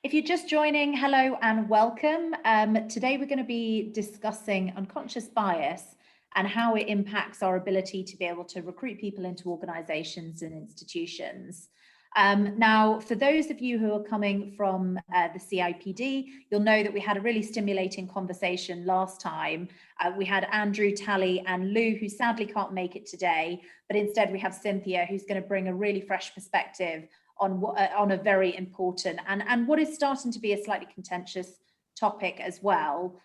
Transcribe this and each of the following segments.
If you're just joining, hello and welcome. Today we're going to be discussing unconscious bias and how it impacts our ability to be able to recruit people into organizations and institutions. Now, for those of you who are coming from the CIPD, you'll know that we had a really stimulating conversation last time. We had Andrew, Tally and Lou, who sadly can't make it today, but instead we have Cynthia, who's going to bring a really fresh perspective on a very important and what is starting to be a slightly contentious topic as well.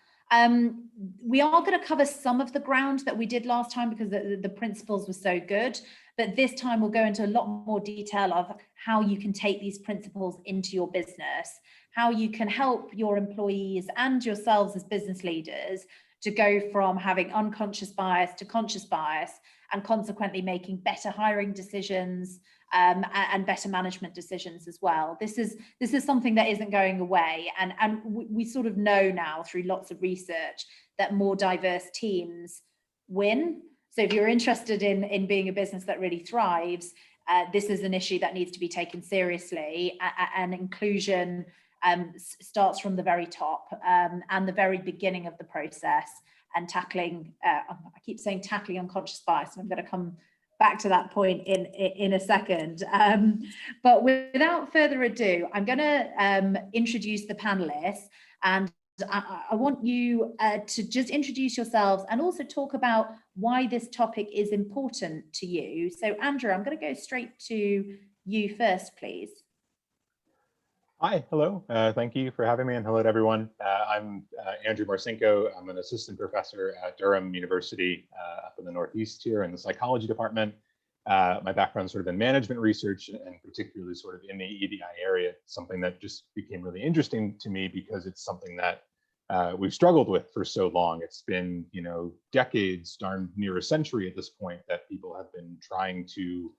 We are going to cover some of the ground that we did last time because the principles were so good, but this time we'll go into a lot more detail of how you can take these principles into your business, how you can help your employees and yourselves as business leaders to go from having unconscious bias to conscious bias and consequently making better hiring decisions, and better management decisions as well. This is something that isn't going away, and we sort of know now through lots of research that more diverse teams win. So if you're interested in being a business that really thrives, this is an issue that needs to be taken seriously, and inclusion starts from the very top and the very beginning of the process, and tackling, I keep saying tackling unconscious bias, and I'm going to come back to that point in a second. But without further ado, I'm going to introduce the panelists, and I want you to just introduce yourselves and also talk about why this topic is important to you. So Andrew, I'm going to go straight to you first, please. Hi, hello. Thank you for having me, and hello to everyone. I'm Andrew Marcinko. I'm an assistant professor at Durham University up in the Northeast here in the psychology department. My background sort of in management research, and particularly sort of in the EDI area, something that just became really interesting to me because it's something that we've struggled with for so long. It's been, decades, darn near a century at this point, that people have been trying to,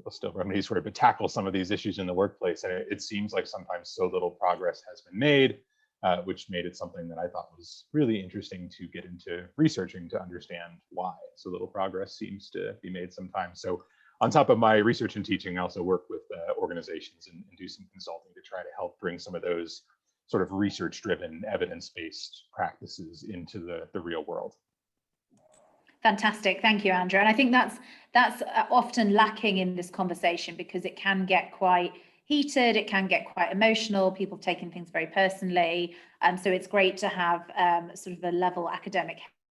still remedies for it, but tackle some of these issues in the workplace. And it seems like sometimes so little progress has been made, which made it something that I thought was really interesting to get into researching to understand why so little progress seems to be made sometimes. So on top of my research and teaching, I also work with organizations and do some consulting to try to help bring some of those sort of research-driven, evidence-based practices into the real world. Fantastic, thank you, Andrew. And I think that's often lacking in this conversation because it can get quite heated, it can get quite emotional, people taking things very personally. So it's great to have sort of a level academic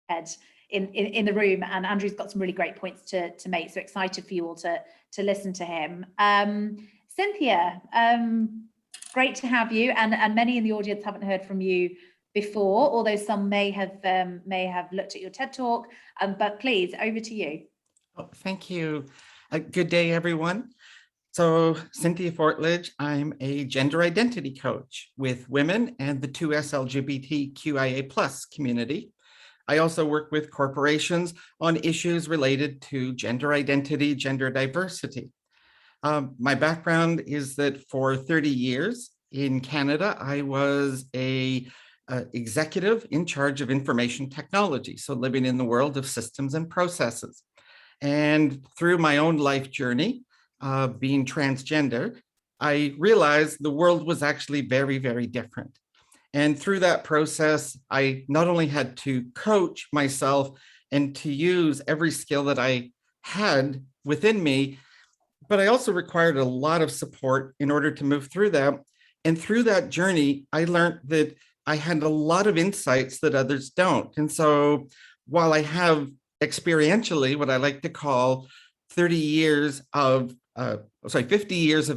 head in the room, and Andrew's got some really great points to make. So excited for you all to listen to him. Cynthia, great to have you, and many in the audience haven't heard from you before, although some may have looked at your TED Talk, but please, over to you. Oh, thank you. Good day, everyone. So Cynthia Fortledge, I'm a gender identity coach with women and the 2S LGBTQIA+ community. I also work with corporations on issues related to gender identity, gender diversity. My background is that for 30 years in Canada, I was a executive in charge of information technology, so living in the world of systems and processes. And through my own life journey, being transgender, I realized the world was actually very, very different. And through that process, I not only had to coach myself and to use every skill that I had within me, but I also required a lot of support in order to move through that. And through that journey, I learned that I had a lot of insights that others don't. And so while I have experientially what I like to call 50 years of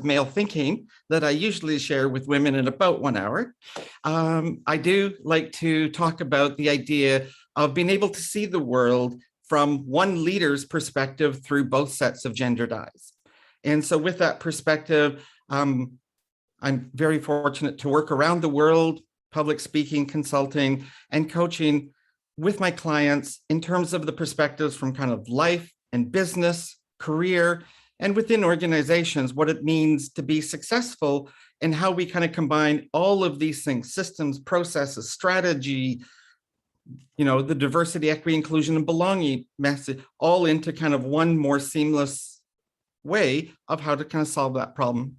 male thinking that I usually share with women in about 1 hour, I do like to talk about the idea of being able to see the world from one leader's perspective through both sets of gendered eyes. And so with that perspective, I'm very fortunate to work around the world, public speaking, consulting, and coaching with my clients in terms of the perspectives from kind of life and business, career, and within organizations, what it means to be successful and how we kind of combine all of these things, systems, processes, strategy, the diversity, equity, inclusion, and belonging message, all into kind of one more seamless way of how to kind of solve that problem.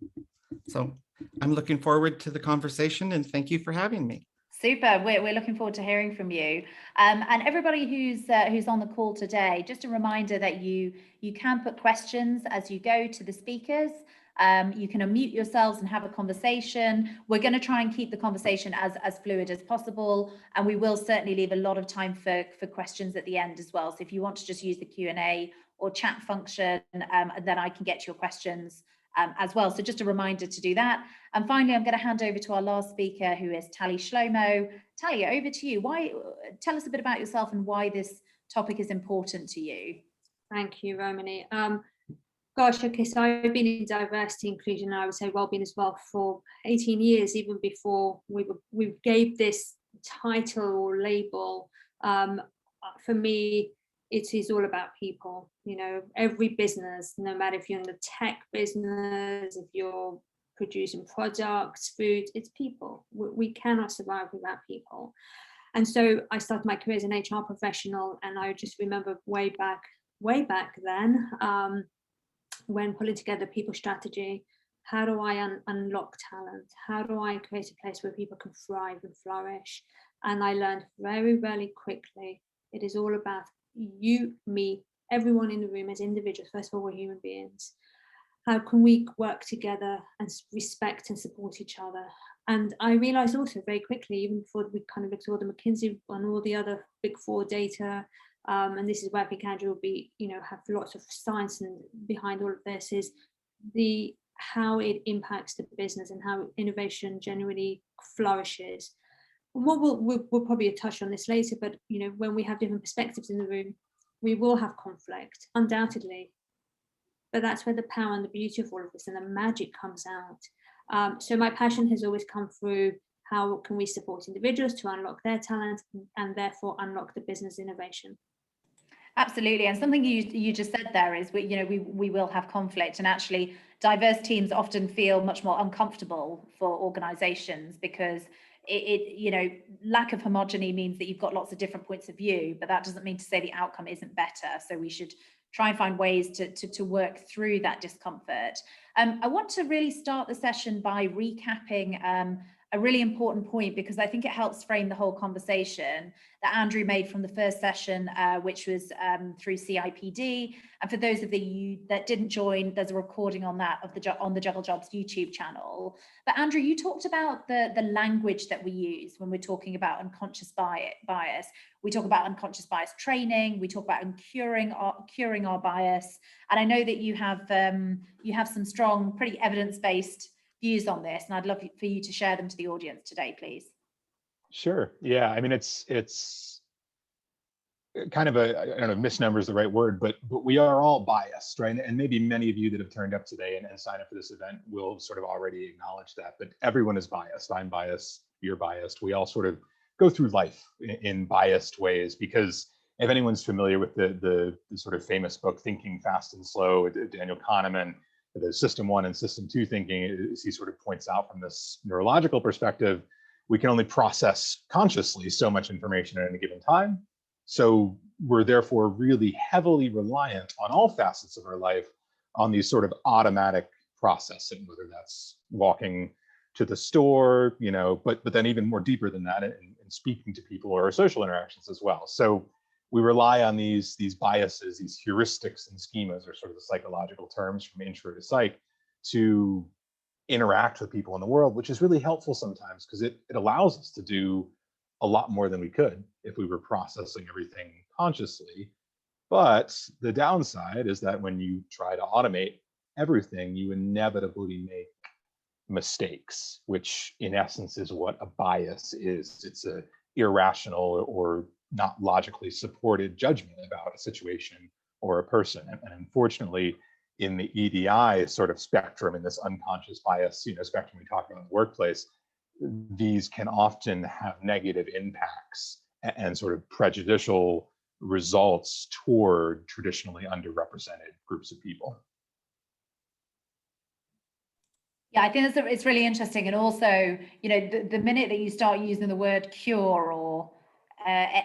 So I'm looking forward to the conversation, and thank you for having me. Super. We're looking forward to hearing from you. And everybody who's on the call today, just a reminder that you can put questions as you go to the speakers. You can unmute yourselves and have a conversation. We're going to try and keep the conversation as fluid as possible, and we will certainly leave a lot of time for questions at the end as well. So if you want to just use the Q&A or chat function, and then I can get to your questions as well. So just a reminder to do that. And finally, I'm going to hand over to our last speaker, who is Tali Shlomo. Tali, over to you. Tell us a bit about yourself and why this topic is important to you. Thank you, Romany. Gosh, okay, so I've been in diversity, inclusion, and I would say wellbeing as well for 18 years, even before we gave this title or label. For me, it is all about people. You know, every business, no matter if you're in the tech business, if you're producing products, food, it's people. We cannot survive without people. And so I started my career as an HR professional, and I just remember way back then, when pulling together people strategy, how do I unlock talent? How do I create a place where people can thrive and flourish? And I learned very, very quickly, it is all about you, me, everyone in the room as individuals. First of all, we're human beings. How can we work together and respect and support each other? And I realized also very quickly, even before we kind of looked at all the McKinsey and all the other big four data, and this is where I think Andrew will be, have lots of science and behind all of this, is how it impacts the business and how innovation generally flourishes. And we'll probably touch on this later, but when we have different perspectives in the room, we will have conflict, undoubtedly. But that's where the power and the beauty of all of this and the magic comes out. So my passion has always come through how can we support individuals to unlock their talent and therefore unlock the business innovation. Absolutely, and something you just said there is we will have conflict, and actually diverse teams often feel much more uncomfortable for organizations because it lack of homogeny means that you've got lots of different points of view, but that doesn't mean to say the outcome isn't better. So we should try and find ways to work through that discomfort. I want to really start the session by recapping a really important point, because I think it helps frame the whole conversation that Andrew made from the first session, which was through CIPD. And for those of you that didn't join, there's a recording on that on the Juggle Jobs YouTube channel. But Andrew, you talked about the language that we use when we're talking about unconscious bias. We talk about unconscious bias training. We talk about curing our bias. And I know that you have some strong, pretty evidence-based views on this, and I'd love for you to share them to the audience today, please. Sure. Yeah. I mean, it's kind of I don't know if misnomer is the right word, but we are all biased, right? And maybe many of you that have turned up today and signed up for this event will sort of already acknowledge that, but everyone is biased. I'm biased, you're biased. We all sort of go through life in biased ways, because if anyone's familiar with the sort of famous book, Thinking Fast and Slow, Daniel Kahneman, the system 1 and system 2 thinking, as he sort of points out from this neurological perspective, we can only process consciously so much information at any given time. So we're therefore really heavily reliant on all facets of our life on these sort of automatic processing, whether that's walking to the store, but then even more deeper than that, and speaking to people or social interactions as well. So we rely on these biases, these heuristics and schemas, or sort of the psychological terms from intro to psych, to interact with people in the world, which is really helpful sometimes because it allows us to do a lot more than we could if we were processing everything consciously. But the downside is that when you try to automate everything, you inevitably make mistakes, which in essence is what a bias is. It's a irrational or not logically supported judgment about a situation or a person. And unfortunately, in the EDI sort of spectrum, in this unconscious bias spectrum we talk about in the workplace, these can often have negative impacts and sort of prejudicial results toward traditionally underrepresented groups of people. Yeah, I think it's really interesting. And also, the minute that you start using the word cure or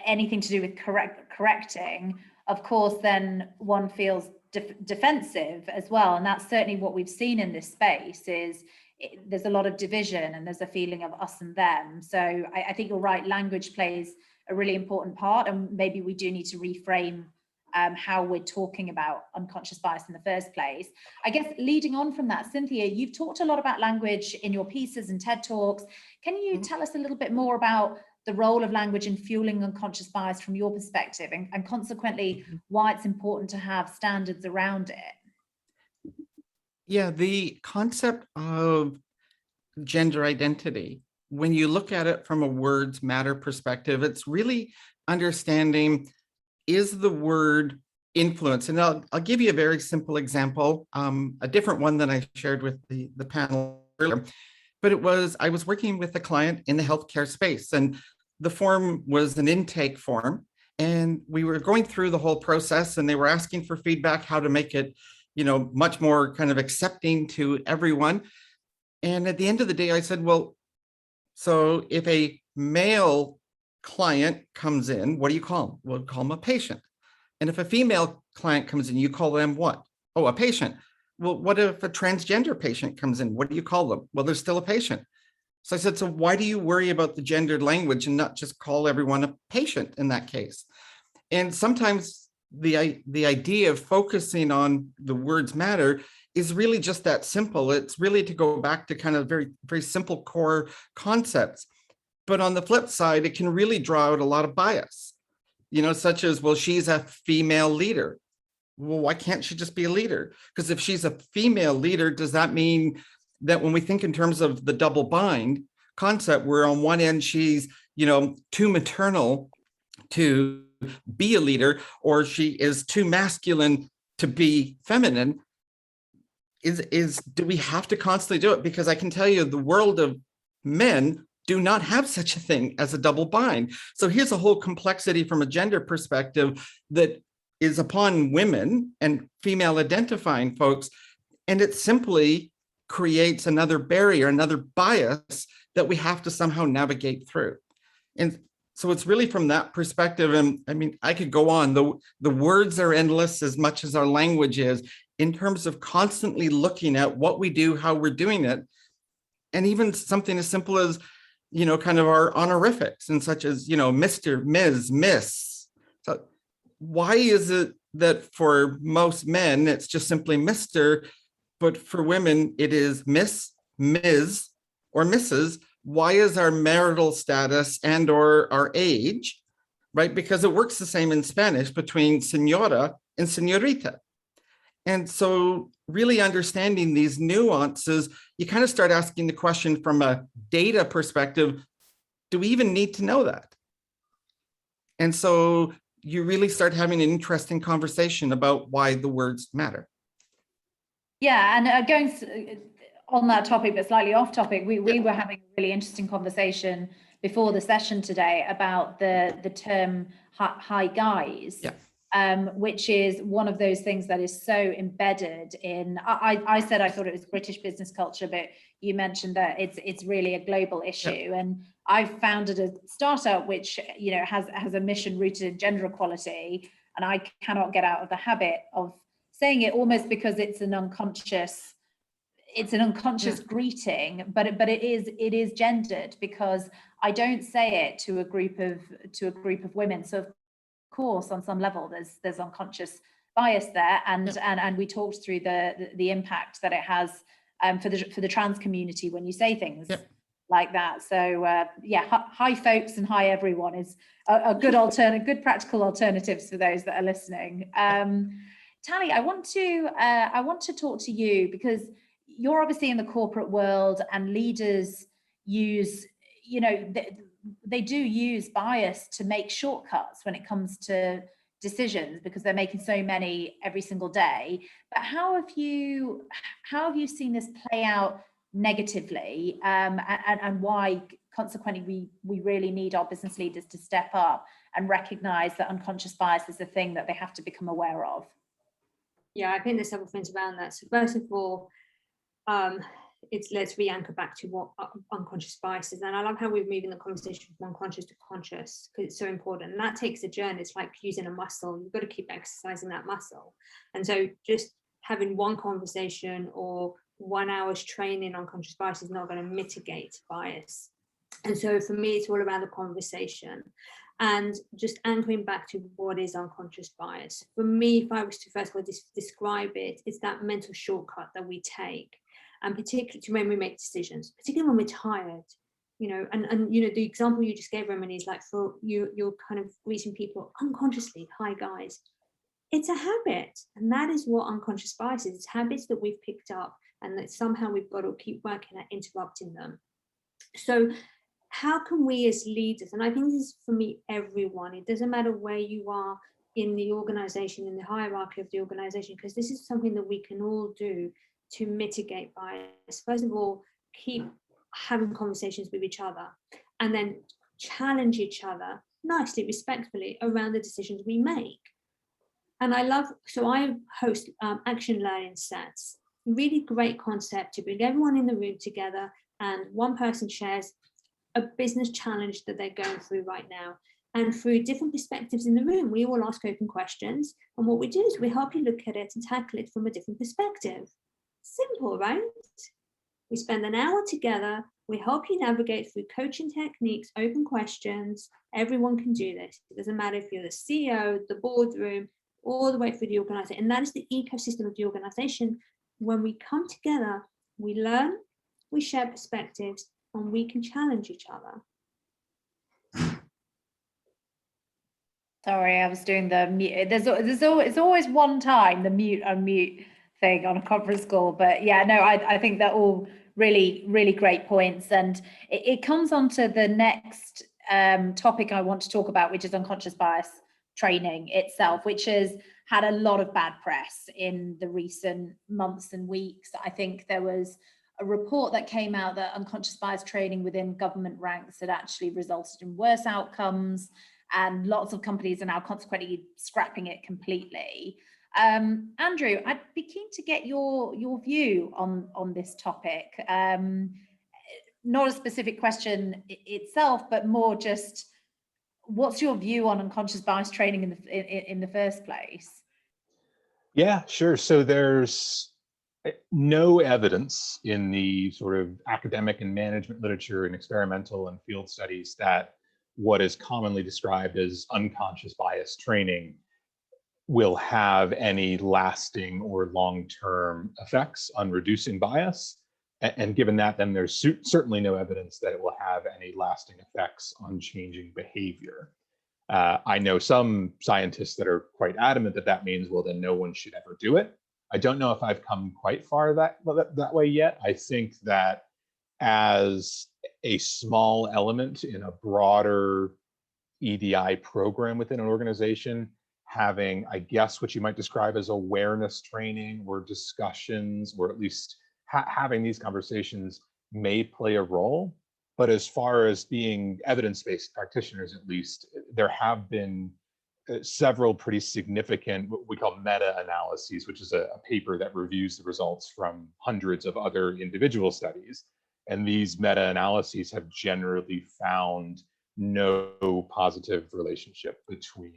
anything to do with correcting, of course, then one feels defensive as well. And that's certainly what we've seen in this space is there's a lot of division and there's a feeling of us and them. So I think you're right, language plays a really important part, and maybe we do need to reframe how we're talking about unconscious bias in the first place. I guess leading on from that, Cynthia, you've talked a lot about language in your pieces and TED Talks. Can you tell us a little bit more about the role of language in fueling unconscious bias from your perspective, and consequently why it's important to have standards around it? Yeah, the concept of gender identity, when you look at it from a words matter perspective, it's really understanding, is the word influence? And I'll give you a very simple example, a different one than I shared with the panel earlier. But I was working with a client in the healthcare space, and the form was an intake form. And we were going through the whole process, and they were asking for feedback, how to make it, much more kind of accepting to everyone. And at the end of the day, I said, well, so if a male client comes in, what do you call them? We'll call them a patient. And if a female client comes in, you call them what? Oh, a patient. Well, what if a transgender patient comes in? What do you call them? Well, they're still a patient. So I said, so why do you worry about the gendered language and not just call everyone a patient in that case? And sometimes the idea of focusing on the words matter is really just that simple. It's really to go back to kind of very, very simple core concepts. But on the flip side, it can really draw out a lot of bias, such as, well, she's a female leader. Well, why can't she just be a leader? Because if she's a female leader, does that mean that when we think in terms of the double bind concept, where on one end she's, too maternal to be a leader, or she is too masculine to be feminine, do we have to constantly do it? Because I can tell you, the world of men do not have such a thing as a double bind. So here's a whole complexity from a gender perspective that is upon women and female identifying folks, and it simply creates another barrier, another bias that we have to somehow navigate through. And so it's really from that perspective. And I mean, I could go on. The words are endless as much as our language is, in terms of constantly looking at what we do, how we're doing it, and even something as simple as, kind of our honorifics, and such as, Mr., Ms., Miss. So why is it that for most men, it's just simply Mr., but for women, it is Miss, Ms., or Mrs.? Why is our marital status and or our age, right? Because it works the same in Spanish between señora and señorita. And so really understanding these nuances, you kind of start asking the question from a data perspective, do we even need to know that? And so you really start having an interesting conversation about why the words matter. Yeah, and going on that topic, but slightly off topic, we were having a really interesting conversation before the session today about the term hi guys, which is one of those things that is so embedded in, I said I thought it was British business culture, but you mentioned that it's really a global issue. And I've founded a startup which has a mission rooted in gender equality, and I cannot get out of the habit of saying it almost because it's an unconscious greeting, but it is gendered, because I don't say it to a group of women. So of course, on some level, there's unconscious bias there, and we talked through the impact that it has for the trans community when you say things like that. So hi folks and hi everyone is a good practical alternatives for those that are listening. Tally, I want to talk to you, because you're obviously in the corporate world, and leaders use, they do use bias to make shortcuts when it comes to decisions, because they're making so many every single day. But how have you seen this play out negatively, and why consequently we really need our business leaders to step up and recognize that unconscious bias is a thing that they have to become aware of? Yeah, I think there's several things around that. So first of all, let's re-anchor back to what unconscious bias is. And I love how we're moving the conversation from unconscious to conscious, because it's so important. And that takes a journey. It's like using a muscle. You've got to keep exercising that muscle. And so just having one conversation or 1 hour's training on conscious bias is not going to mitigate bias. And so for me, it's all about the conversation. And just anchoring back to what is unconscious bias. For me, if I was to first of all describe it, it's that mental shortcut that we take, and particularly when we make decisions, particularly when we're tired. You know, and you know, the example you just gave, Romany, is like for you, you're kind of greeting people unconsciously, hi guys. It's a habit, and that is what unconscious bias is. It's habits that we've picked up, and that somehow we've got to keep working at interrupting them. So how can we as leaders, and I think this is for me, everyone, it doesn't matter where you are in the organization, in the hierarchy of the organization, because this is something that we can all do to mitigate bias. First of all, keep having conversations with each other, and then challenge each other nicely, respectfully around the decisions we make. And so I host action learning sets, really great concept to bring everyone in the room together, and one person shares a business challenge that they're going through right now. And through different perspectives in the room, we all ask open questions. And what we do is we help you look at it and tackle it from a different perspective. Simple, right? We spend an hour together. We help you navigate through coaching techniques, open questions. Everyone can do this. It doesn't matter if you're the CEO, the boardroom, all the way through the organization. And that is the ecosystem of the organization. When we come together, we learn, we share perspectives, and we can challenge each other. Sorry, I was doing the mute. There's always one time the mute unmute thing on a conference call, but yeah, no, I think they're all really, really great points, and it comes on to the next topic I want to talk about, which is unconscious bias training itself, which has had a lot of bad press in the recent months and weeks. I think there was a report that came out that unconscious bias training within government ranks had actually resulted in worse outcomes, and lots of companies are now consequently scrapping it completely. Andrew, I'd be keen to get your view on this topic. Not a specific question itself, but more just what's your view on unconscious bias training in the first place? Yeah, sure. So there's no evidence in the sort of academic and management literature and experimental and field studies that what is commonly described as unconscious bias training will have any lasting or long-term effects on reducing bias. And given that, then there's certainly no evidence that it will have any lasting effects on changing behavior. I know some scientists that are quite adamant that that means, well, then no one should ever do it. I don't know if I've come quite far that way yet. I think that as a small element in a broader EDI program within an organization, having, I guess, what you might describe as awareness training or discussions, or at least having these conversations may play a role. But as far as being evidence-based practitioners, at least, there have been several pretty significant, what we call meta-analyses, which is a paper that reviews the results from hundreds of other individual studies. And these meta-analyses have generally found no positive relationship between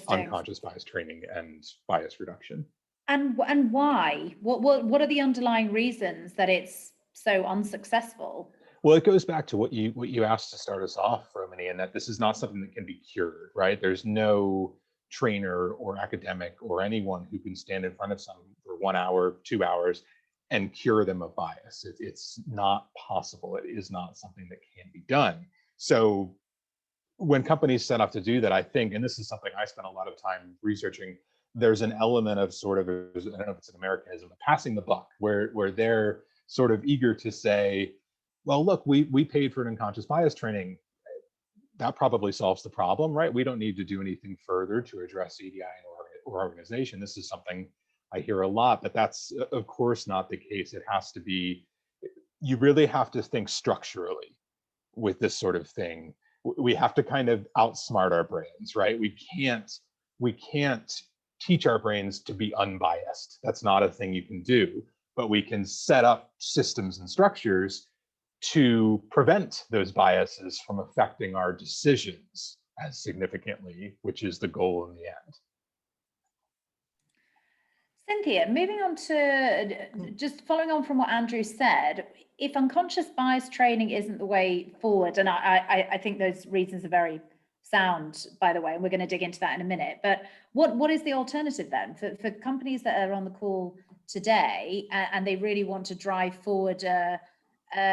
unconscious bias training and bias reduction. And why? What are the underlying reasons that it's so unsuccessful? Well, it goes back to what you asked to start us off, Romany, and that this is not something that can be cured, right? There's no trainer or academic or anyone who can stand in front of someone for 1 hour, 2 hours, and cure them of bias. It's not possible. It is not something that can be done. So when companies set off to do that, I think, and this is something I spent a lot of time researching, there's an element of sort of, I don't know if it's an Americanism, passing the buck, where they're sort of eager to say, well, look, we paid for an unconscious bias training. That probably solves the problem, right? We don't need to do anything further to address EDI or organization. This is something I hear a lot, but that's of course not the case. It has to be, you really have to think structurally with this sort of thing. We have to kind of outsmart our brains, right? We can't teach our brains to be unbiased. That's not a thing you can do, but we can set up systems and structures to prevent those biases from affecting our decisions as significantly, which is the goal in the end. Cynthia, moving on to just following on from what Andrew said, if unconscious bias training isn't the way forward, and I think those reasons are very sound, by the way, and we're going to dig into that in a minute, but what is the alternative then for companies that are on the call today and they really want to drive forward an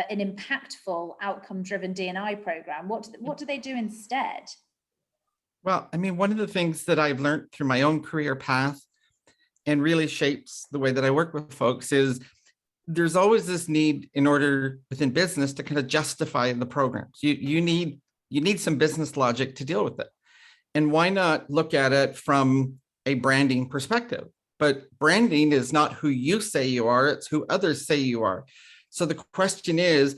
impactful outcome-driven D&I program? What do they do instead? Well, I mean, one of the things that I've learned through my own career path and really shapes the way that I work with folks is there's always this need in order within business to kind of justify the programs. You need some business logic to deal with it. And why not look at it from a branding perspective? But branding is not who you say you are, it's who others say you are. So the question is,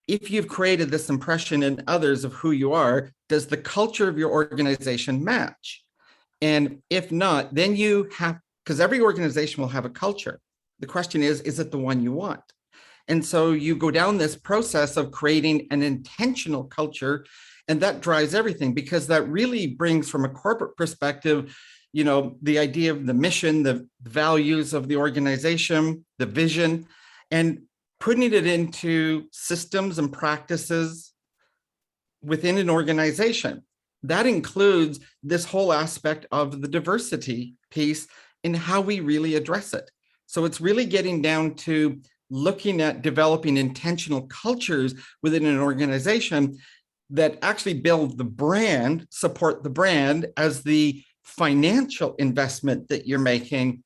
if you've created this impression in others of who you are, does the culture of your organization match? And if not, then you have, because every organization will have a culture. The question is it the one you want? And so you go down this process of creating an intentional culture, and that drives everything, because that really brings, from a corporate perspective, you know, the idea of the mission, the values of the organization, the vision, and putting it into systems and practices within an organization. That includes this whole aspect of the diversity piece in how we really address it. So it's really getting down to looking at developing intentional cultures within an organization that actually build the brand, support the brand as the financial investment that you're making,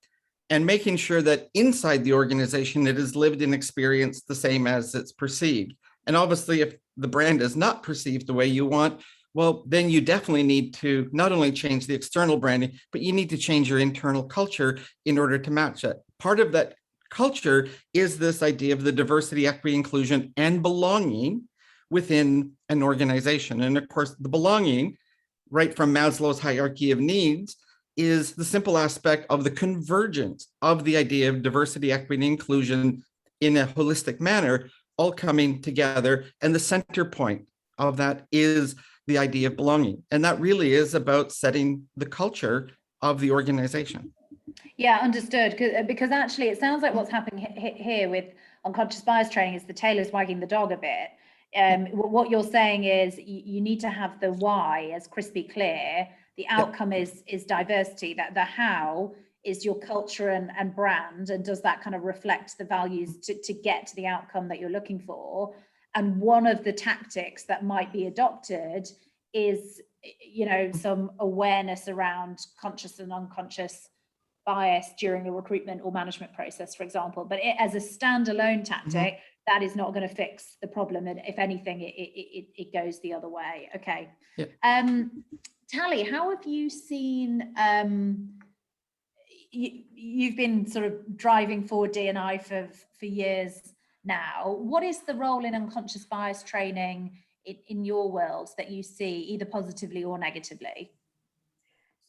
and making sure that inside the organization it is lived and experienced the same as it's perceived. And obviously, if the brand is not perceived the way you want, well, then you definitely need to not only change the external branding, but you need to change your internal culture in order to match it. Part of that culture is this idea of the diversity, equity, inclusion, and belonging within an organization. And of course, the belonging, right from Maslow's hierarchy of needs, is the simple aspect of the convergence of the idea of diversity, equity, and inclusion in a holistic manner, all coming together. And the center point of that is the idea of belonging. And that really is about setting the culture of the organization. Yeah, understood. Because actually it sounds like what's happening here with unconscious bias training is the tail is wagging the dog a bit. What you're saying is you need to have the why as crispy clear. The outcome is diversity. That the how is your culture and brand, and does that kind of reflect the values to get to the outcome that you're looking for? And one of the tactics that might be adopted is, you know, some awareness around conscious and unconscious bias during a recruitment or management process, for example. But as a standalone tactic, that is not going to fix the problem. And if anything, it goes the other way. Okay. Yeah. Tally, how have you seen, you've been sort of driving forward D&I for years now. What is the role in unconscious bias training in your world that you see, either positively or negatively?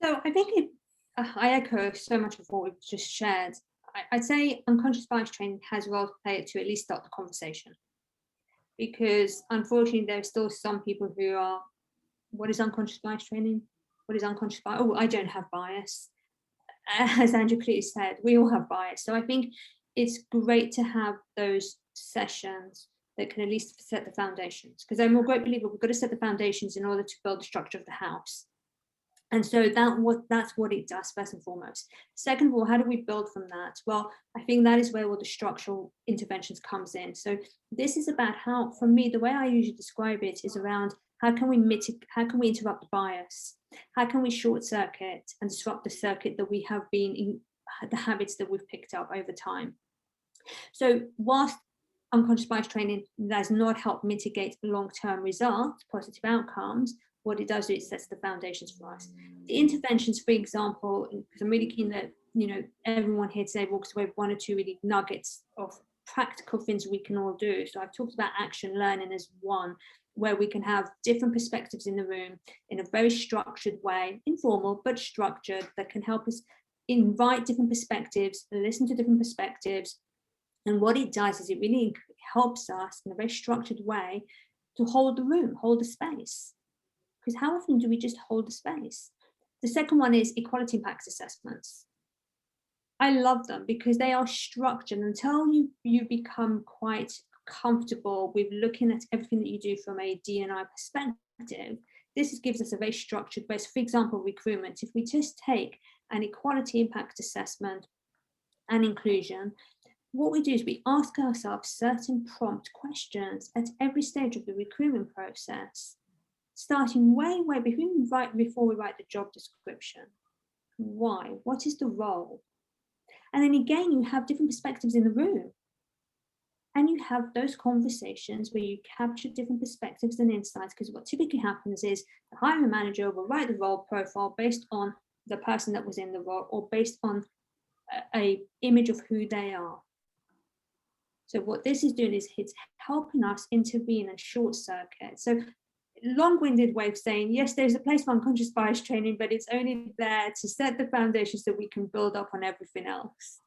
So I think I echo so much of what we've just shared. I'd say unconscious bias training has a role to play to at least start the conversation. Because unfortunately, there are still some people who are, what is unconscious bias training? What is unconscious bias? Oh, I don't have bias. As Andrew clearly said, we all have bias. So I think it's great to have those sessions that can at least set the foundations. Because I'm a great believer, we've got to set the foundations in order to build the structure of the house. And so that's what it does, first and foremost. Second of all, how do we build from that? Well, I think that is where all the structural interventions comes in. So this is about how, for me, the way I usually describe it is around how can we interrupt the bias? How can we short circuit and disrupt the circuit that we have been in, the habits that we've picked up over time? So whilst unconscious bias training does not help mitigate long-term results, positive outcomes, what it does is it sets the foundations for us. The interventions, for example, because I'm really keen that, you know, everyone here today walks away with one or two really nuggets of practical things we can all do. So I've talked about action learning as one, where we can have different perspectives in the room in a very structured way, informal but structured, that can help us invite different perspectives, listen to different perspectives. And what it does is it really helps us in a very structured way to hold the room, hold the space. Because how often do we just hold the space? The second one is equality impact assessments. I love them because they are structured. Until you become quite comfortable with looking at everything that you do from a D&I perspective, this gives us a very structured base. For example, recruitment. If we just take an equality impact assessment and inclusion, what we do is we ask ourselves certain prompt questions at every stage of the recruitment process, starting way before we write the job description. Why? What is the role? And then again, you have different perspectives in the room. And you have those conversations where you capture different perspectives and insights, because what typically happens is the hiring manager will write the role profile based on the person that was in the role or based on a image of who they are. So what this is doing is it's helping us intervene and short circuit. So long-winded way of saying, yes, there's a place for unconscious bias training, but it's only there to set the foundation so we can build up on everything else.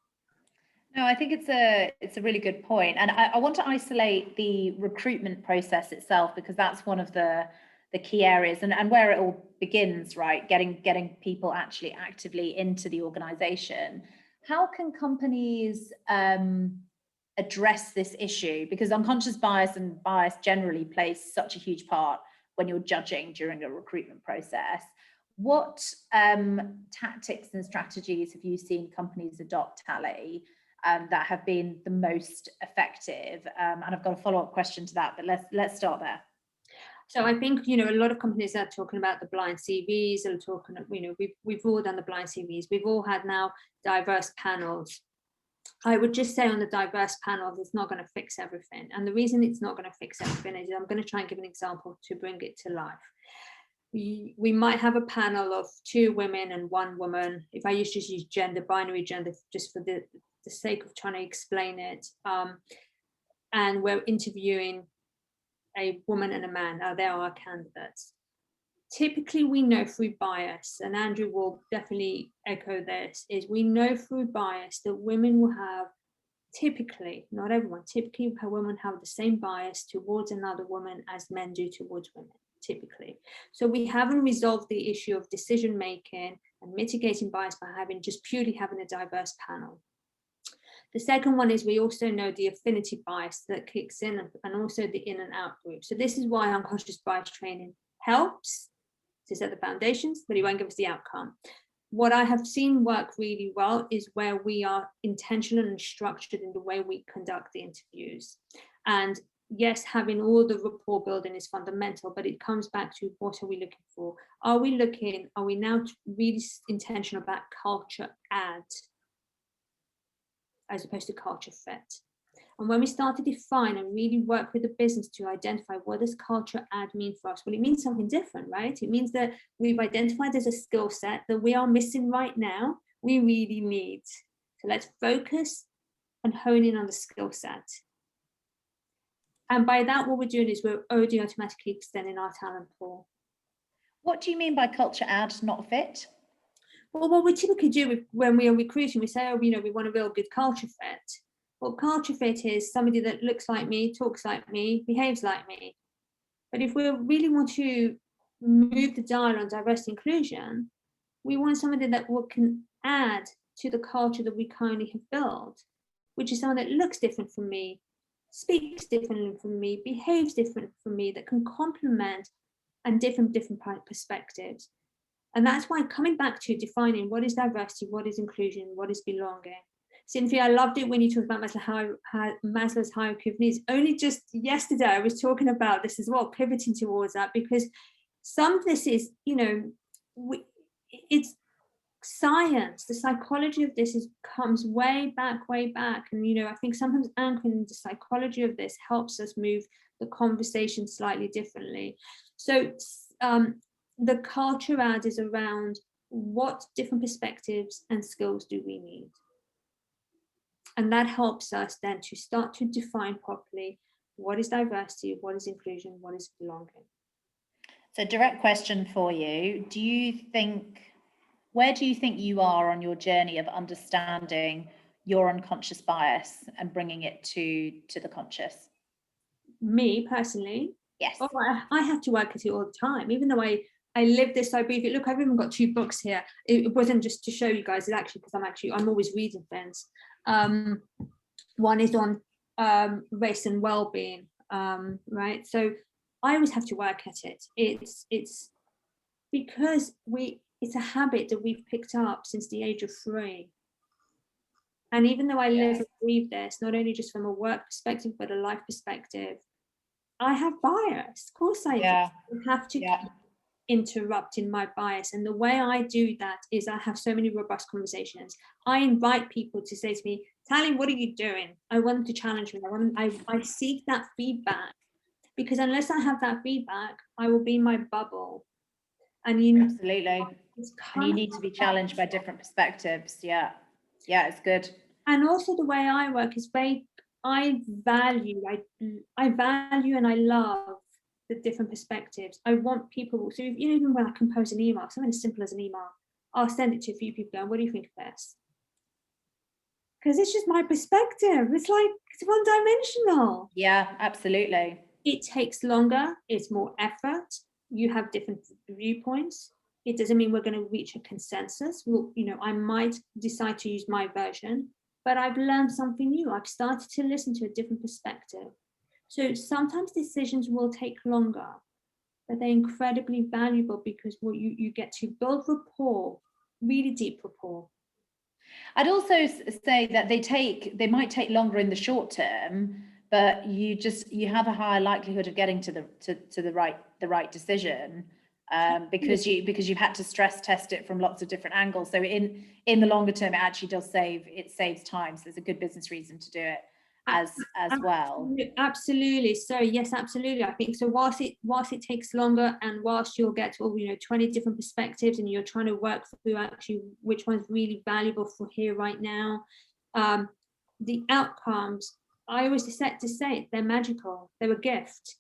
No, I think it's a really good point. And I want to isolate the recruitment process itself, because that's one of the key areas and where it all begins, right? Getting people actually actively into the organization. How can companies address this issue? Because unconscious bias and bias generally plays such a huge part when you're judging during a recruitment process. What tactics and strategies have you seen companies adopt, Tally, that have been the most effective? And I've got a follow-up question to that, but let's start there. So I think, a lot of companies are talking about the blind CVs and talking, we've all done the blind CVs. We've all had now diverse panels. I would just say on the diverse panels, it's not going to fix everything. And the reason it's not going to fix everything is I'm going to try and give an example to bring it to life. We might have a panel of 2 women and 1 woman. If I just use gender, binary gender, just for the sake of trying to explain it. And we're interviewing a woman and a man. They are our candidates. Typically, we know through bias, and Andrew will definitely echo this, is we know through bias that women will have, typically, not everyone, typically women have the same bias towards another woman as men do towards women, typically. So we haven't resolved the issue of decision making and mitigating bias by just purely having a diverse panel. The second one is we also know the affinity bias that kicks in and also the in and out group. So this is why unconscious bias training helps to set the foundations, but it won't give us the outcome. What I have seen work really well is where we are intentional and structured in the way we conduct the interviews. And yes, having all the rapport building is fundamental, but it comes back to what are we looking for? Are we now really intentional about culture add, as opposed to culture fit? And when we start to define and really work with the business to identify what does culture add mean for us, well, it means something different, right? It means that we've identified there's a skill set that we are missing right now, we really need. So let's focus and hone in on the skill set. And by that, what we're doing is we're already automatically extending our talent pool. What do you mean by culture add, not fit? Well, what we typically do when we are recruiting, we say, oh, we want a real good culture fit. Well, culture fit is somebody that looks like me, talks like me, behaves like me. But if we really want to move the dial on diversity inclusion, we want somebody that can add to the culture that we currently have built, which is someone that looks different from me, speaks differently from me, behaves different from me, that can complement and different perspectives. And that's why coming back to defining what is diversity, what is inclusion, what is belonging. Cynthia, I loved it when you talked about Maslow's hierarchy of needs. Only just yesterday, I was talking about this as well, pivoting towards that, because some of this is, it's science. The psychology of this comes way back. And, I think sometimes anchoring the psychology of this helps us move the conversation slightly differently. So the culture add is around what different perspectives and skills do we need. And that helps us then to start to define properly what is diversity, what is inclusion, what is belonging. So direct question for you. Where do you think you are on your journey of understanding your unconscious bias and bringing it to the conscious? Me personally? Yes. Oh, I have to work at it all the time. Even though I I live this, I breathe it. Look, I've even got 2 books here. It wasn't just to show you guys, it's actually because I'm always reading things. One is on race and well-being, right? So I always have to work at it. It's because it's a habit that we've picked up since the age of 3. And even though I live and breathe this, not only just from a work perspective, but a life perspective, I have bias. Of course I do. I have to keep interrupting my bias. And the way I do that is I have so many robust conversations. I invite people to say to me, Tally, what are you doing? I want them to challenge me. I seek that feedback, because unless I have that feedback, I will be in my bubble. And absolutely. And you need to be challenged by different perspectives. Yeah, it's good. And also the way I work is I value and I love the different perspectives. I want people, so even when I compose an email, something as simple as an email, I'll send it to a few people going, what do you think of this? Because it's just my perspective. It's one-dimensional. Yeah, absolutely. It takes longer, it's more effort. You have different viewpoints. It doesn't mean we're going to reach a consensus. I might decide to use my version, but I've learned something new. I've started to listen to a different perspective. So sometimes decisions will take longer, but they're incredibly valuable because you get to build rapport, really deep rapport. I'd also say that they might take longer in the short term, but you have a higher likelihood of getting to the right decision, because you've had to stress test it from lots of different angles. So in the longer term, it actually saves time. So there's a good business reason to do it as well. Absolutely. So yes, absolutely. I think so. Whilst it takes longer, and whilst you'll get 20 different perspectives, and you're trying to work through actually which one's really valuable for here right now, the outcomes, I always set to say they're magical. They're a gift,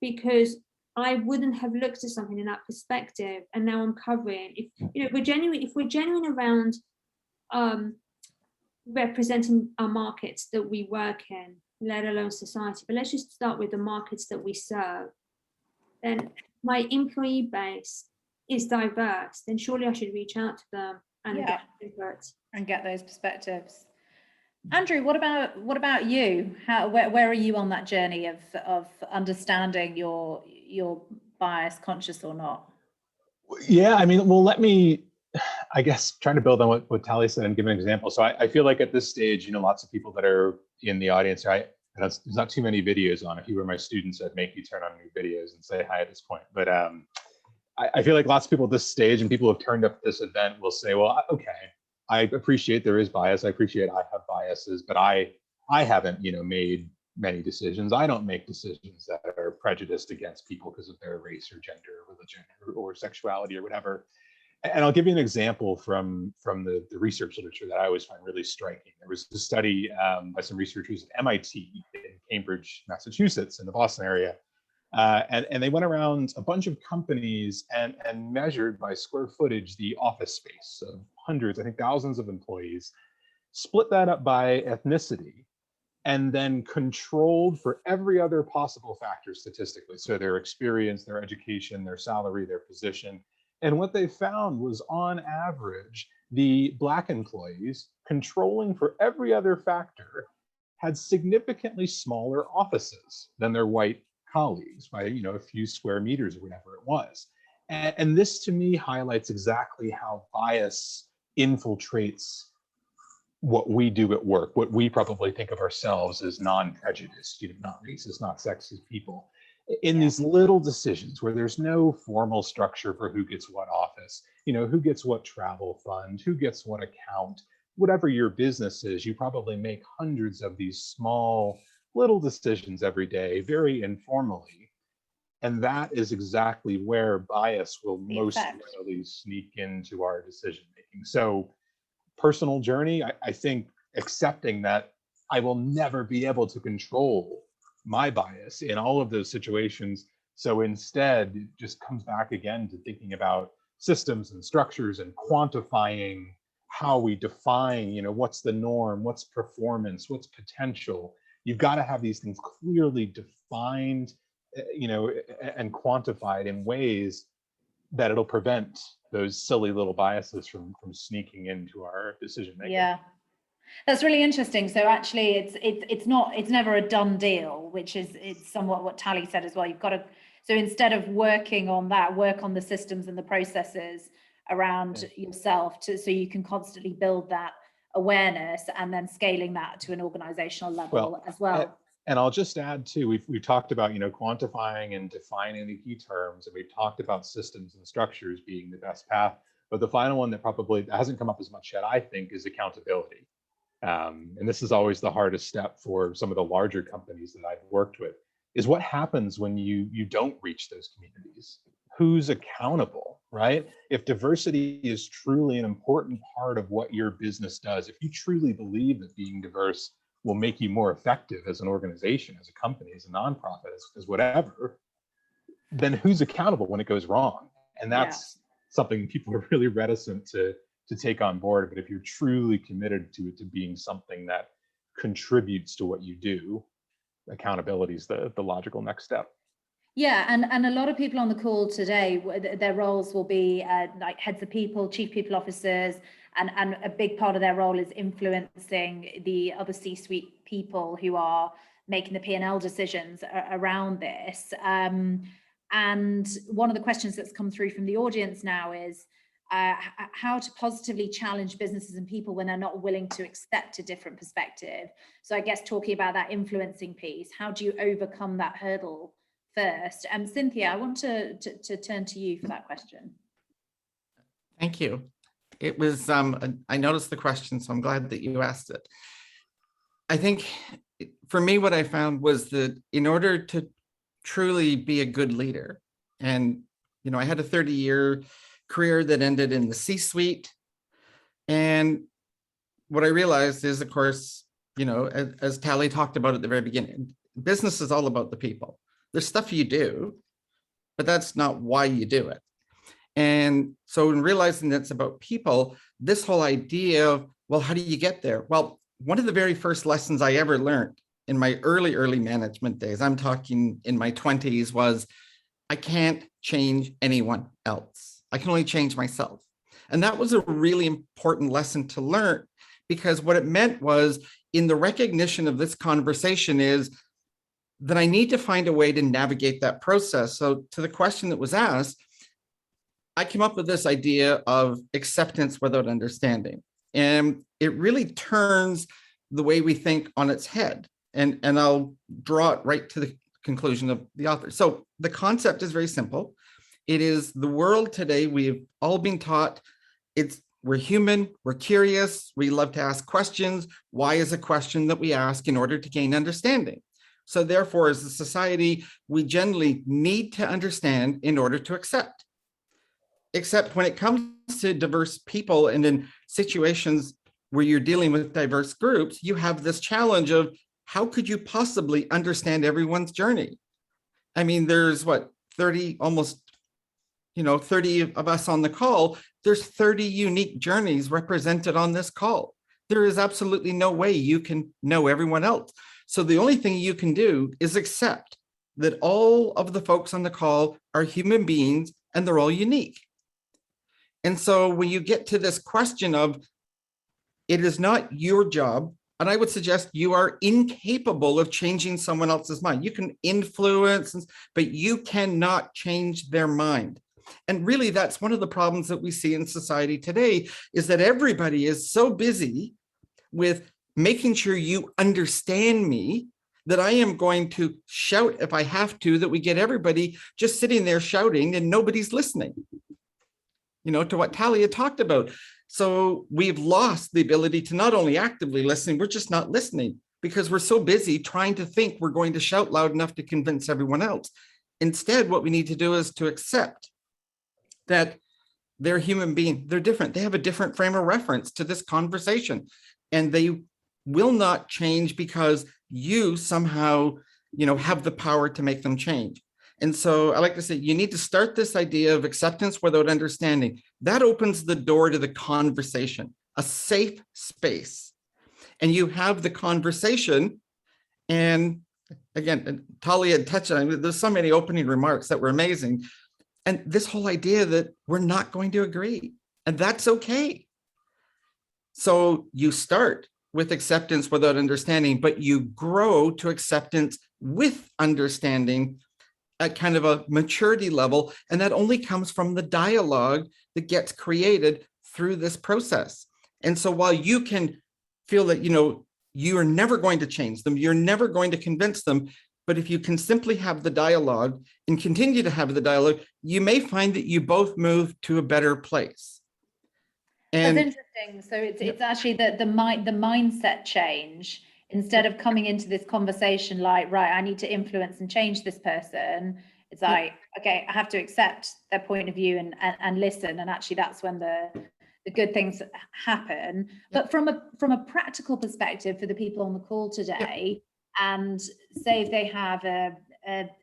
because I wouldn't have looked at something in that perspective, and now I'm covering. If we're genuine around representing our markets that we work in, let alone society, but let's just start with the markets that we serve, then my employee base is diverse, then surely I should reach out to them and get input and get those perspectives. Andrew, what about you? Where are you on that journey of understanding your bias, conscious or not? Yeah, I mean, well, let me, I guess, trying to build on what Tally said and give an example. So I feel like at this stage, lots of people that are in the audience, there's not too many videos on. If you were my students, I'd make you turn on new videos and say hi at this point. But I feel like lots of people at this stage, and people who have turned up this event, will say, well, okay, I appreciate there is bias. I appreciate I have biases, but I haven't, made many decisions. I don't make decisions that are prejudiced against people because of their race or gender or religion or sexuality or whatever. And I'll give you an example from the research literature that I always find really striking. There was a study by some researchers at MIT in Cambridge, Massachusetts, in the Boston area. And they went around a bunch of companies and measured by square footage the office space of hundreds, I think thousands of employees, split that up by ethnicity, and then controlled for every other possible factor statistically. So their experience, their education, their salary, their position. And what they found was, on average, the Black employees, controlling for every other factor, had significantly smaller offices than their white colleagues by a few square meters or whatever it was. And this to me highlights exactly how bias infiltrates what we do at work, what we probably think of ourselves as non-prejudiced, not racist, not sexist people, in these little decisions where there's no formal structure for who gets what office, who gets what travel fund, who gets what account. Whatever your business is, you probably make hundreds of these small little decisions every day, very informally. And that is exactly where bias will most really sneak into our decision making. So personal journey, I think accepting that I will never be able to control my bias in all of those situations. So instead, it just comes back again to thinking about systems and structures and quantifying how we define, what's the norm, what's performance, what's potential. You've got to have these things clearly defined, and quantified in ways that it'll prevent those silly little biases from sneaking into our decision making. Yeah. That's really interesting. So actually it's never a done deal, which is, it's somewhat what Tally said as well. You've got to, so instead of working on that, work on the systems and the processes around yourself so you can constantly build that awareness, and then scaling that to an organizational level as well. And I'll just add too, we've talked about, quantifying and defining the key terms, and we've talked about systems and structures being the best path. But the final one that probably hasn't come up as much yet, I think, is accountability. And this is always the hardest step for some of the larger companies that I've worked with, is what happens when you don't reach those communities? Who's accountable, right? If diversity is truly an important part of what your business does, if you truly believe that being diverse will make you more effective as an organization, as a company, as a nonprofit, as whatever, then who's accountable when it goes wrong? And that's something people are really reticent to take on board. But if you're truly committed to it, to being something that contributes to what you do, accountability is the logical next step. Yeah, and a lot of people on the call today, their roles will be like heads of people, chief people officers, and a big part of their role is influencing the other C-suite people who are making the P&L decisions around this. And one of the questions that's come through from the audience now is how to positively challenge businesses and people when they're not willing to accept a different perspective. So I guess talking about that influencing piece, how do you overcome that hurdle first? Cynthia, I want to turn to you for that question. Thank you. It was, I noticed the question, so I'm glad that you asked it. I think for me, what I found was that in order to truly be a good leader, and, I had a 30-year career that ended in the C-suite. And what I realized is, of course, as Tally talked about at the very beginning, business is all about the people. There's stuff you do, but that's not why you do it. And so in realizing that's about people, this whole idea of, well, how do you get there? Well, one of the very first lessons I ever learned in my early management days, I'm talking in my 20s, was I can't change anyone else. I can only change myself. And that was a really important lesson to learn, because what it meant was, in the recognition of this conversation, is that I need to find a way to navigate that process. So to the question that was asked, I came up with this idea of acceptance without understanding. And it really turns the way we think on its head. And I'll draw it right to the conclusion of the author. So the concept is very simple. It is the world today, we've all been taught we're human, we're curious, we love to ask questions. Why is a question that we ask in order to gain understanding? So therefore, as a society, we generally need to understand in order to accept. Except when it comes to diverse people and in situations where you're dealing with diverse groups, you have this challenge of, how could you possibly understand everyone's journey? I mean, there's 30 of us on the call. There's 30 unique journeys represented on this call. There is absolutely no way you can know everyone else. So the only thing you can do is accept that all of the folks on the call are human beings and they're all unique. And so when you get to this question of, it is not your job, and I would suggest you are incapable of changing someone else's mind. You can influence, but you cannot change their mind. And really, that's one of the problems that we see in society today, is that everybody is so busy with making sure you understand me that I am going to shout if I have to, that we get everybody just sitting there shouting and nobody's listening, to what Talia talked about. So we've lost the ability to not only actively listen, we're just not listening because we're so busy trying to think we're going to shout loud enough to convince everyone else. Instead, what we need to do is to accept that they're human beings, they're different. They have a different frame of reference to this conversation, and they will not change because you somehow, have the power to make them change. And so I like to say, you need to start this idea of acceptance without understanding. That opens the door to the conversation, a safe space. And you have the conversation. And again, Talia had touched on it. There's so many opening remarks that were amazing. And this whole idea that we're not going to agree, and that's okay. So you start with acceptance without understanding, but you grow to acceptance with understanding at kind of a maturity level. And that only comes from the dialogue that gets created through this process. And so while you can feel that, you are never going to change them, you're never going to convince them, but if you can simply have the dialogue and continue to have the dialogue, you may find that you both move to a better place. And that's interesting. So it's actually the mindset change. Instead of coming into this conversation like, right, I need to influence and change this person, it's like, okay, I have to accept their point of view and listen. And actually that's when the good things happen. But from a practical perspective for the people on the call today, and say if they have a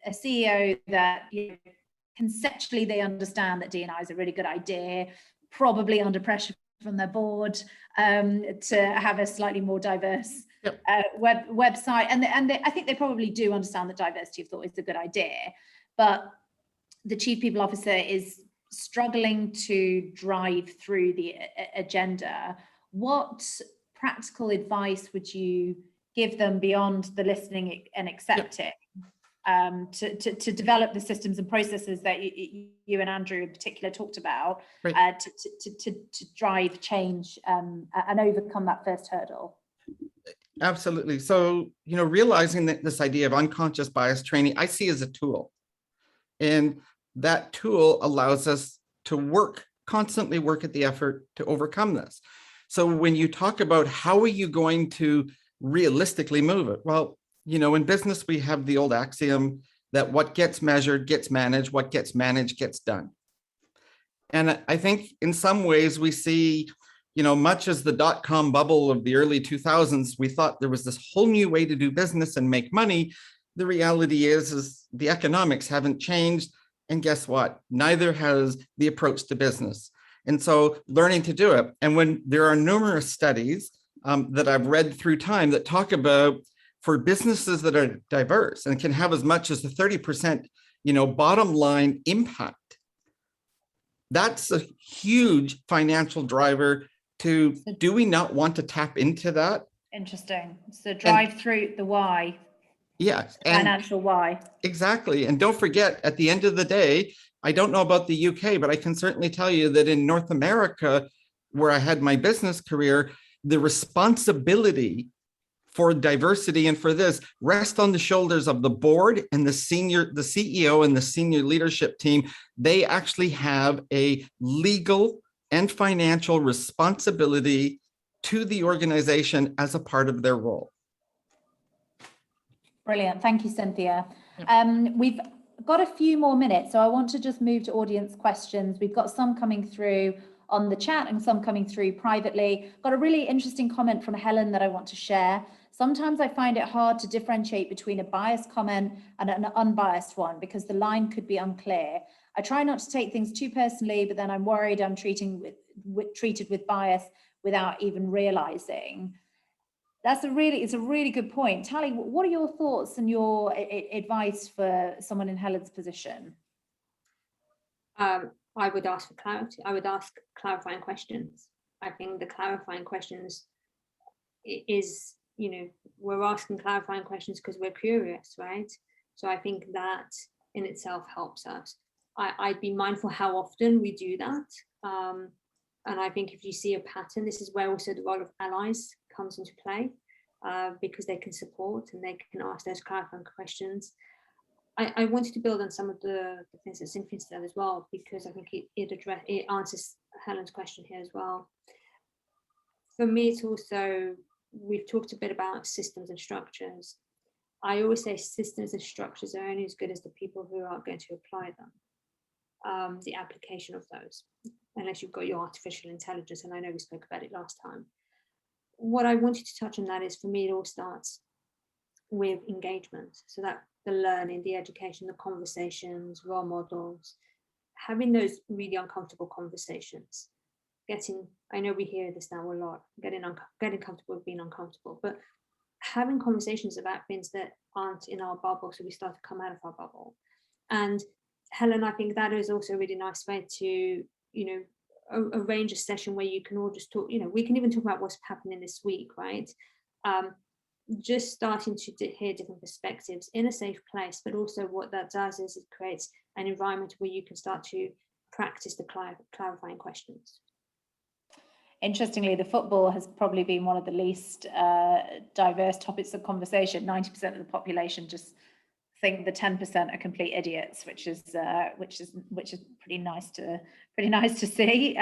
CEO that conceptually they understand that D&I is a really good idea, probably under pressure from their board to have a slightly more diverse website, and I think they probably do understand that diversity of thought is a good idea, but the chief people officer is struggling to drive through the agenda. What practical advice would you give them beyond the listening and accepting to develop the systems and processes that you and Andrew in particular talked about, to drive change and overcome that first hurdle? Absolutely. So, realizing that this idea of unconscious bias training, I see as a tool. And that tool allows us to constantly work at the effort to overcome this. So when you talk about how are you going to realistically move it? Well, in business, we have the old axiom that what gets measured gets managed, what gets managed gets done. And I think in some ways we see, much as the dot-com bubble of the early 2000s, we thought there was this whole new way to do business and make money. The reality is the economics haven't changed. And guess what? Neither has the approach to business. And so learning to do it. And when there are numerous studies that I've read through time that talk about for businesses that are diverse and can have as much as a 30%, bottom line impact, that's a huge financial driver to, do we not want to tap into that? Interesting. So drive through the why. Yes. Financial why. Exactly. And don't forget, at the end of the day, I don't know about the UK, but I can certainly tell you that in North America, where I had my business career, the responsibility for diversity and for this rest on the shoulders of the board and the CEO and the senior leadership team. They actually have a legal and financial responsibility to the organization as a part of their role. Brilliant. Thank you, Cynthia. We've got a few more minutes, so I want to just move to audience questions. We've got some coming through on the chat and some coming through privately. Got a really interesting comment from Helen that I want to share. Sometimes I find it hard to differentiate between a biased comment and an unbiased one because the line could be unclear. I try not to take things too personally, but then I'm worried I'm treated with bias without even realizing. It's a really good point. Tally, what are your thoughts and your advice for someone in Helen's position? I would ask for clarity. I would ask clarifying questions. I think the clarifying questions is, we're asking clarifying questions because we're curious, right? So I think that in itself helps us. I'd be mindful how often we do that. And I think if you see a pattern, this is where also the role of allies comes into play, because they can support and they can ask those clarifying questions. I wanted to build on some of the things that Cynthia said as well, because I think it answers Helen's question here as well. For me, it's also, we've talked a bit about systems and structures. I always say systems and structures are only as good as the people who are going to apply them, the application of those, unless you've got your artificial intelligence, and I know we spoke about it last time. What I wanted to touch on that is, for me, it all starts with engagement. So that the learning, the education, the conversations, role models, having those really uncomfortable conversations, I know we hear this now a lot, getting comfortable with being uncomfortable, but having conversations about things that aren't in our bubble, so we start to come out of our bubble, and Helen, I think that is also a really nice way to, arrange a session where you can all just talk, we can even talk about what's happening this week, right? Just starting to hear different perspectives in a safe place, but also what that does is it creates an environment where you can start to practice the clarifying questions. Interestingly, the football has probably been one of the least diverse topics of conversation. 90% of the population just think the 10% are complete idiots, which is pretty nice to see.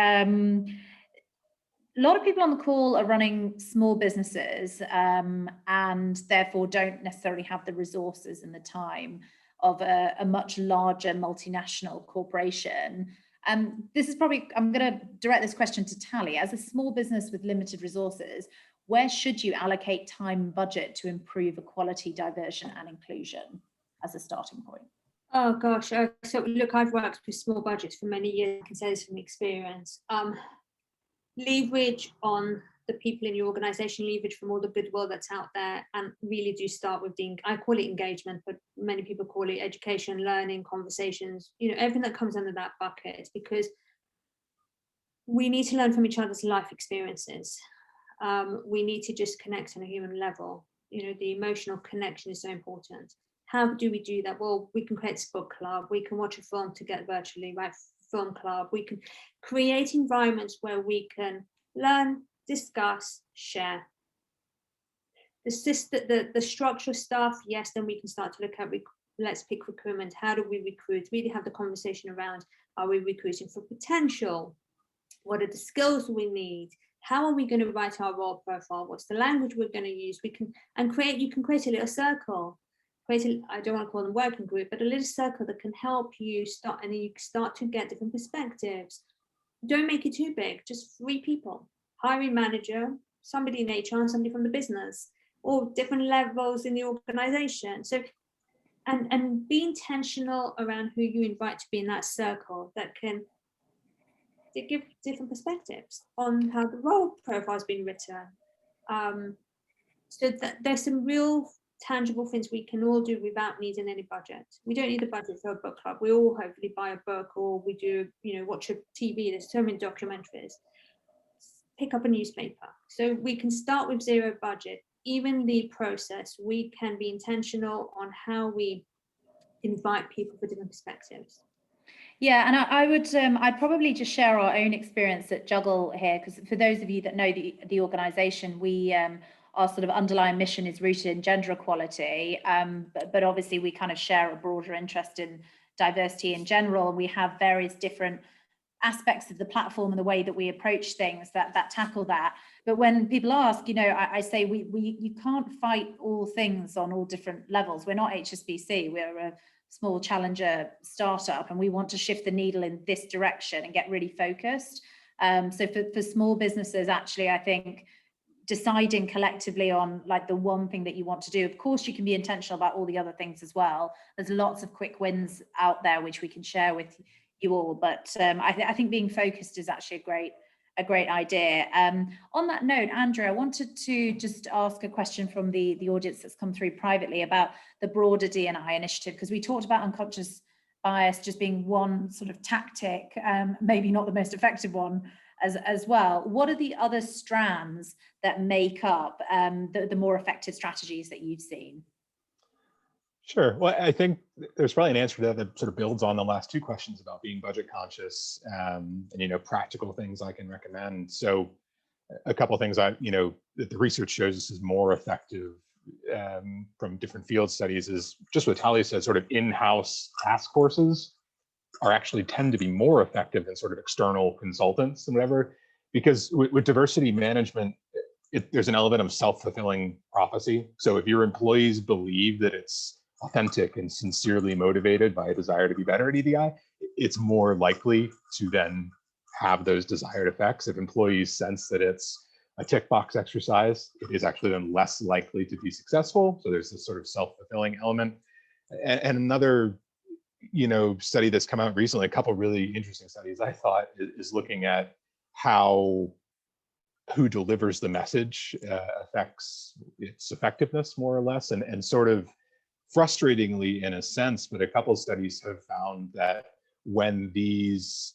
A lot of people on the call are running small businesses and therefore don't necessarily have the resources and the time of a much larger multinational corporation. This is probably, I'm going to direct this question to Tally. As a small business with limited resources, where should you allocate time and budget to improve equality, diversion and inclusion as a starting point? Oh gosh, so look, I've worked with small budgets for many years. I can say this from experience. Leverage on the people in your organization, leverage from all the goodwill that's out there, and really do start with I call it engagement, but many people call it education, learning, conversations, everything that comes under that bucket, because we need to learn from each other's life experiences. We need to just connect on a human level. The emotional connection is so important. How do we do that? Well, we can create a book club, we can watch a film together virtually, right? Film club, we can create environments where we can learn, discuss, share. The structural stuff, yes, then we can start to look at, let's pick recruitment. How do we recruit? Really have the conversation around, are we recruiting for potential? What are the skills we need? How are we going to write our role profile? What's the language we're going to use? You can create a little circle. I don't want to call them working group, but a little circle that can help you start, and you start to get different perspectives. Don't make it too big, just 3 people, hiring manager, somebody in HR, somebody from the business, or different levels in the organization. So, and be intentional around who you invite to be in that circle, that can give different perspectives on how the role profile has been written. So there's some real tangible things we can all do without needing any budget. We don't need a budget for a book club. We all hopefully buy a book, or we do, watch a TV. There's so many documentaries. Pick up a newspaper. So we can start with 0 budget. Even the process, we can be intentional on how we invite people for different perspectives. Yeah, and I would, I'd probably just share our own experience at Juggle here, because for those of you that know the organisation, we our sort of underlying mission is rooted in gender equality, but obviously we kind of share a broader interest in diversity in general, and we have various different aspects of the platform and the way that we approach things that tackle that. But when people ask, I say you can't fight all things on all different levels. We're not HSBC, we're a small challenger startup, and we want to shift the needle in this direction and get really focused. So for small businesses, actually, I think deciding collectively on like the one thing that you want to do. Of course, you can be intentional about all the other things as well. There's lots of quick wins out there which we can share with you all, but I think being focused is actually a great idea. On that note, Andrew, I wanted to just ask a question from the audience that's come through privately about the broader D&I initiative, because we talked about unconscious bias just being one sort of tactic, maybe not the most effective one as well. What are the other strands that make up the more effective strategies that you've seen? Sure. Well, I think there's probably an answer to that that sort of builds on the last 2 questions about being budget conscious and practical things I can recommend. So a couple of things that the research shows this is more effective from different field studies is just what Talia said, sort of in-house task forces are actually tend to be more effective than sort of external consultants and whatever, because with diversity management, there's an element of self-fulfilling prophecy. So if your employees believe that it's authentic and sincerely motivated by a desire to be better at EDI, it's more likely to then have those desired effects. If employees sense that it's a tick box exercise, it is actually then less likely to be successful. So there's this sort of self-fulfilling element. And another study that's come out recently, a couple really interesting studies I thought, is looking at how who delivers the message affects its effectiveness more or less, and sort of frustratingly, in a sense, but a couple studies have found that when these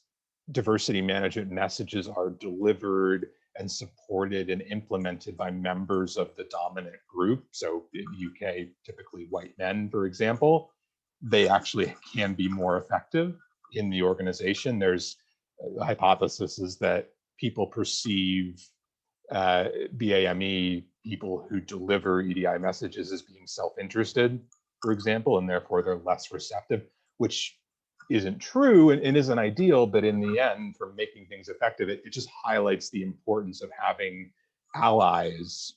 diversity management messages are delivered and supported and implemented by members of the dominant group, so in the UK, typically white men, for example, they actually can be more effective in the organization. There's a hypothesis is that people perceive BAME, people who deliver EDI messages, as being self-interested, for example, and therefore they're less receptive, which isn't true and isn't ideal, but in the end, for making things effective, it just highlights the importance of having allies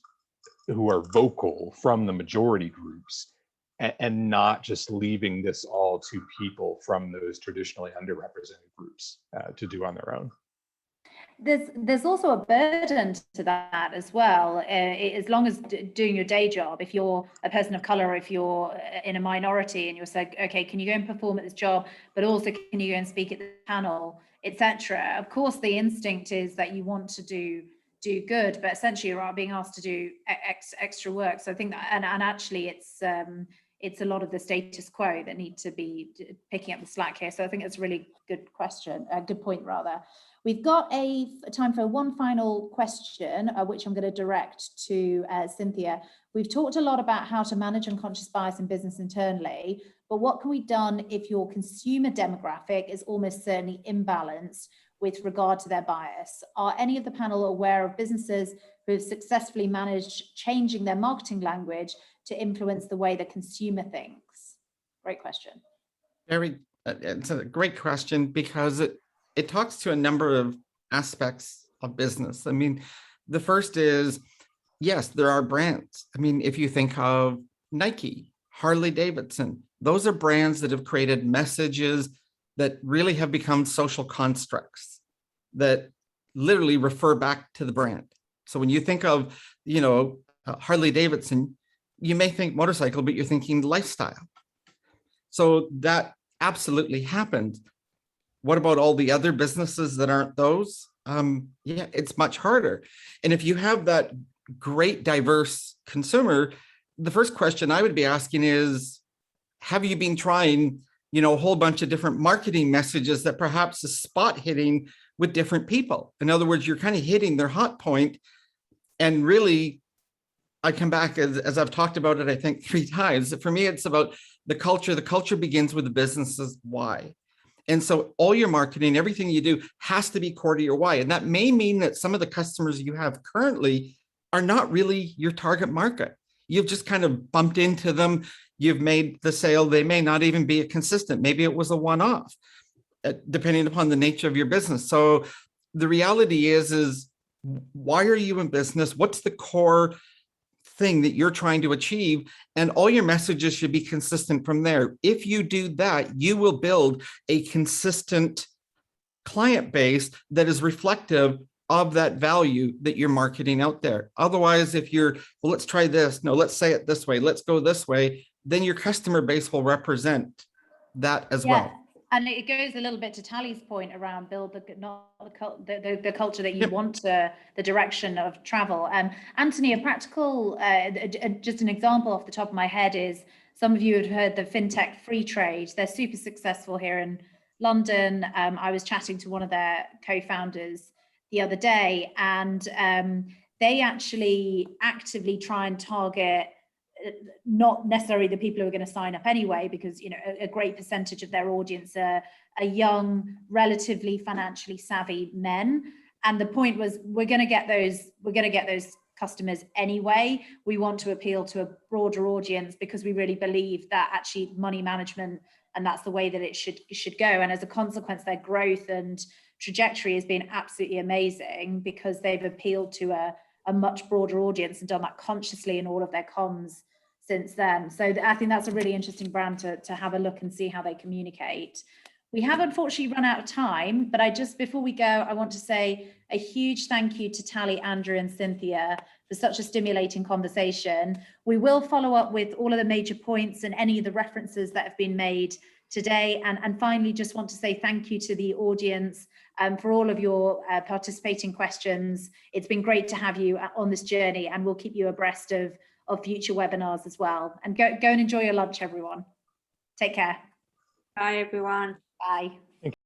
who are vocal from the majority groups, and not just leaving this all to people from those traditionally underrepresented groups to do on their own. There's also a burden to that as well. As long as doing your day job, if you're a person of color, if you're in a minority and you're saying, okay, can you go and perform at this job, but also can you go and speak at the panel, etc. Of course, the instinct is that you want to do good, but essentially you're being asked to do extra work. So I think that, and actually it's a lot of the status quo that need to be picking up the slack here. So I think it's a really good question, a good point rather. We've got a time for one final question, which I'm going to direct to Cynthia. We've talked a lot about how to manage unconscious bias in business internally, but what can be done if your consumer demographic is almost certainly imbalanced with regard to their bias? Are any of the panel aware of businesses who have successfully managed changing their marketing language to influence the way the consumer thinks? Great question. It's a great question, because it talks to a number of aspects of business. I mean, the first is, yes, there are brands. I mean, if you think of Nike, Harley Davidson, those are brands that have created messages that really have become social constructs that literally refer back to the brand. So when you think of, Harley Davidson, you may think motorcycle, but you're thinking lifestyle. So that absolutely happened. What about all the other businesses that aren't those? Yeah, it's much harder. And if you have that great diverse consumer, the first question I would be asking is, have you been trying, a whole bunch of different marketing messages that perhaps is spot hitting with different people? In other words, you're kind of hitting their hot point. And really, I come back, as I've talked about it, I think 3 times. For me, it's about the culture. The culture begins with the business's why. And so all your marketing, everything you do has to be core to your why. And that may mean that some of the customers you have currently are not really your target market. You've just kind of bumped into them. You've made the sale. They may not even be a consistent. Maybe it was a one-off, depending upon the nature of your business. So the reality is why are you in business? What's the core thing that you're trying to achieve? And all your messages should be consistent from there. If you do that, you will build a consistent client base that is reflective of that value that you're marketing out there. Otherwise, if you're, well, let's try this. No, let's say it this way. Let's go this way. Then your customer base will represent that as well. And it goes a little bit to Tally's point around build the culture that you want the direction of travel. Anthony, a practical, just an example off the top of my head is, some of you have heard the FinTech Free Trade. They're super successful here in London. I was chatting to one of their co-founders the other day, and they actually actively try and target not necessarily the people who are going to sign up anyway, because a great percentage of their audience are young, relatively financially savvy men. And the point was, we're going to get those customers anyway. We want to appeal to a broader audience because we really believe that actually money management, and that's the way that it should go. And as a consequence, their growth and trajectory has been absolutely amazing because they've appealed to a much broader audience and done that consciously in all of their comms since then. So I think that's a really interesting brand to have a look and see how they communicate. We have unfortunately run out of time, but before we go, I want to say a huge thank you to Tally, Andrew, and Cynthia for such a stimulating conversation. We will follow up with all of the major points and any of the references that have been made today. And finally, just want to say thank you to the audience for all of your participating questions. It's been great to have you on this journey, and we'll keep you abreast of of future webinars as well. And go and enjoy your lunch, everyone. Take care. Bye, everyone. Bye.